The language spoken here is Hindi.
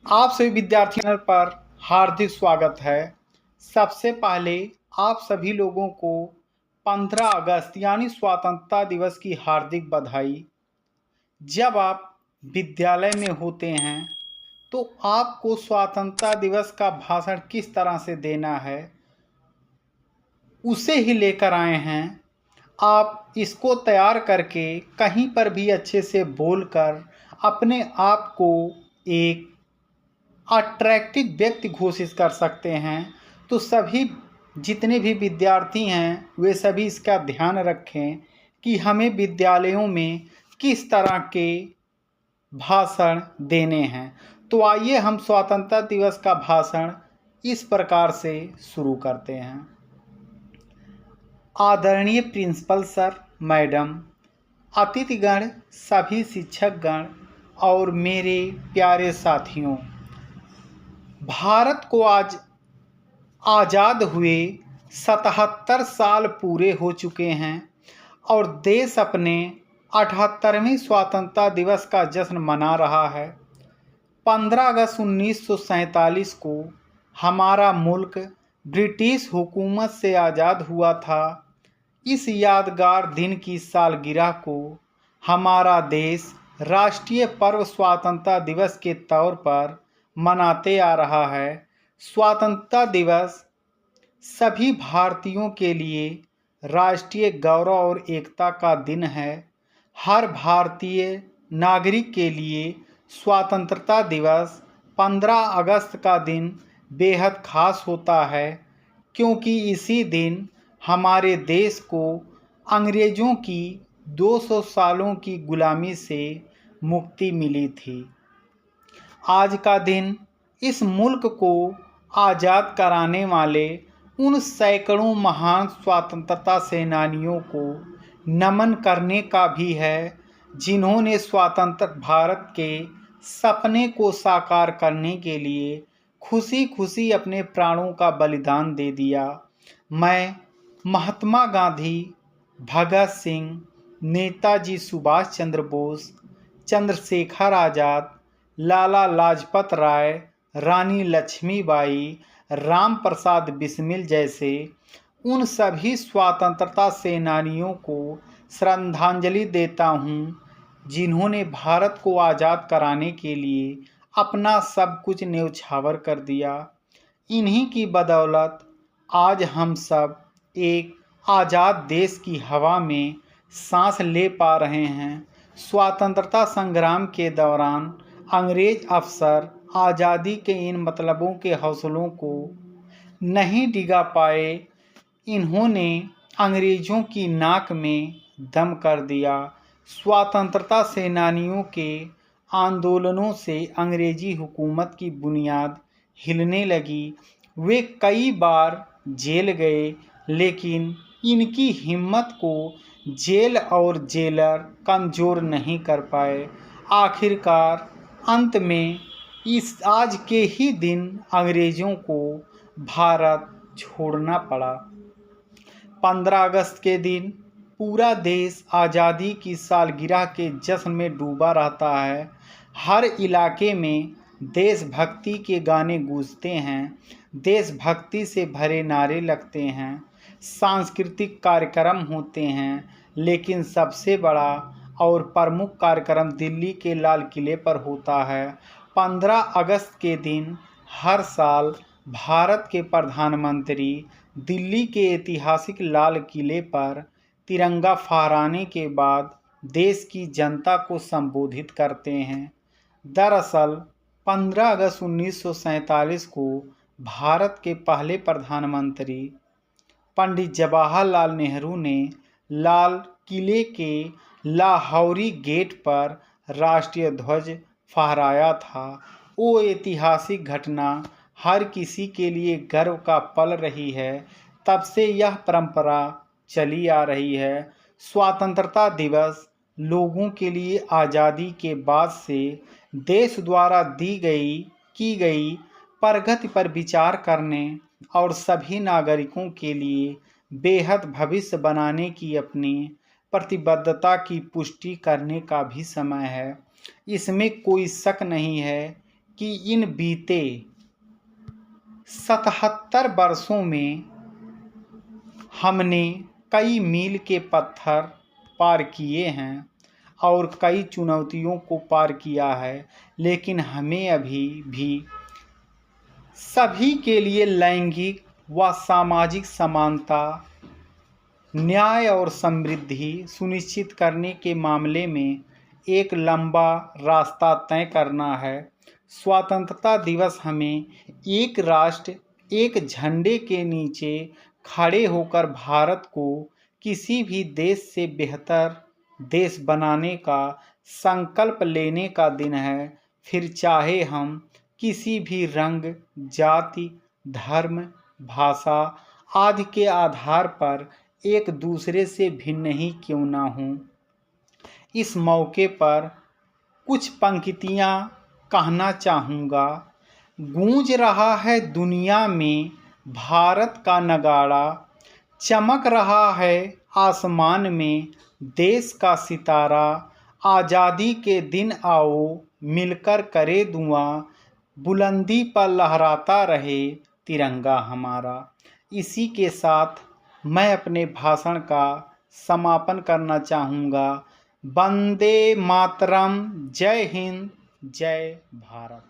आप सभी विद्यार्थी चैनल पर हार्दिक स्वागत है। सबसे पहले आप सभी लोगों को 15 अगस्त यानी स्वतंत्रता दिवस की हार्दिक बधाई। जब आप विद्यालय में होते हैं तो आपको स्वतंत्रता दिवस का भाषण किस तरह से देना है उसे ही लेकर आए हैं। आप इसको तैयार करके कहीं पर भी अच्छे से बोलकर अपने आप को एक अट्रैक्टिव व्यक्ति घोषित कर सकते हैं। तो सभी जितने भी विद्यार्थी हैं वे सभी इसका ध्यान रखें कि हमें विद्यालयों में किस तरह के भाषण देने हैं। तो आइए हम स्वतंत्रता दिवस का भाषण इस प्रकार से शुरू करते हैं। आदरणीय प्रिंसिपल सर, मैडम, अतिथिगण, सभी शिक्षकगण और मेरे प्यारे साथियों, भारत को आज आज़ाद हुए 77 साल पूरे हो चुके हैं और देश अपने 78वें स्वतंत्रता दिवस का जश्न मना रहा है। 15 अगस्त 1947 को हमारा मुल्क ब्रिटिश हुकूमत से आज़ाद हुआ था। इस यादगार दिन की सालगिरह को हमारा देश राष्ट्रीय पर्व स्वतंत्रता दिवस के तौर पर मनाते आ रहा है। स्वतंत्रता दिवस सभी भारतीयों के लिए राष्ट्रीय गौरव और एकता का दिन है। हर भारतीय नागरिक के लिए स्वतंत्रता दिवस 15 अगस्त का दिन बेहद खास होता है, क्योंकि इसी दिन हमारे देश को अंग्रेज़ों की 200 सालों की गुलामी से मुक्ति मिली थी। आज का दिन इस मुल्क को आज़ाद कराने वाले उन सैकड़ों महान स्वतंत्रता सेनानियों को नमन करने का भी है, जिन्होंने स्वतंत्र भारत के सपने को साकार करने के लिए खुशी खुशी अपने प्राणों का बलिदान दे दिया। मैं महात्मा गांधी, भगत सिंह, नेताजी सुभाष चंद्र बोस, चंद्रशेखर आज़ाद, लाला लाजपत राय, रानी लक्ष्मीबाई, राम प्रसाद बिस्मिल जैसे उन सभी स्वतंत्रता सेनानियों को श्रद्धांजलि देता हूँ, जिन्होंने भारत को आज़ाद कराने के लिए अपना सब कुछ न्यौछावर कर दिया। इन्हीं की बदौलत आज हम सब एक आज़ाद देश की हवा में सांस ले पा रहे हैं। स्वतंत्रता संग्राम के दौरान अंग्रेज अफसर आज़ादी के इन मतलबों के हौसलों को नहीं डिगा पाए। इन्होंने अंग्रेज़ों की नाक में दम कर दिया। स्वतंत्रता सेनानियों के आंदोलनों से अंग्रेजी हुकूमत की बुनियाद हिलने लगी। वे कई बार जेल गए, लेकिन इनकी हिम्मत को जेल और जेलर कमज़ोर नहीं कर पाए। आखिरकार अंत में इस आज के ही दिन अंग्रेज़ों को भारत छोड़ना पड़ा। 15 अगस्त के दिन पूरा देश आज़ादी की सालगिरह के जश्न में डूबा रहता है। हर इलाके में देशभक्ति के गाने गूंजते हैं, देशभक्ति से भरे नारे लगते हैं, सांस्कृतिक कार्यक्रम होते हैं, लेकिन सबसे बड़ा और प्रमुख कार्यक्रम दिल्ली के लाल किले पर होता है। 15 अगस्त के दिन हर साल भारत के प्रधानमंत्री दिल्ली के ऐतिहासिक लाल किले पर तिरंगा फहराने के बाद देश की जनता को संबोधित करते हैं। दरअसल 15 अगस्त 1947 को भारत के पहले प्रधानमंत्री पंडित जवाहरलाल नेहरू ने लाल किले के लाहौरी गेट पर राष्ट्रीय ध्वज फहराया था। वो ऐतिहासिक घटना हर किसी के लिए गर्व का पल रही है। तब से यह परंपरा चली आ रही है। स्वतंत्रता दिवस लोगों के लिए आज़ादी के बाद से देश द्वारा की गई प्रगति पर विचार करने और सभी नागरिकों के लिए बेहद भविष्य बनाने की अपनी प्रतिबद्धता की पुष्टि करने का भी समय है। इसमें कोई शक नहीं है कि इन बीते 77 वर्षों में हमने कई मील के पत्थर पार किए हैं और कई चुनौतियों को पार किया है, लेकिन हमें अभी भी सभी के लिए लैंगिक व सामाजिक समानता, न्याय और समृद्धि सुनिश्चित करने के मामले में एक लंबा रास्ता तय करना है। स्वतंत्रता दिवस हमें एक राष्ट्र एक झंडे के नीचे खड़े होकर भारत को किसी भी देश से बेहतर देश बनाने का संकल्प लेने का दिन है। फिर चाहे हम किसी भी रंग, जाति, धर्म, भाषा आदि के आधार पर एक दूसरे से भिन्न ही क्यों ना हों। इस मौके पर कुछ पंक्तियाँ कहना चाहूँगा। गूंज रहा है दुनिया में भारत का नगाड़ा, चमक रहा है आसमान में देश का सितारा। आज़ादी के दिन आओ मिलकर करे दुआ, बुलंदी पर लहराता रहे तिरंगा हमारा। इसी के साथ मैं अपने भाषण का समापन करना चाहूँगा। वंदे मातरम। जय हिंद, जय भारत।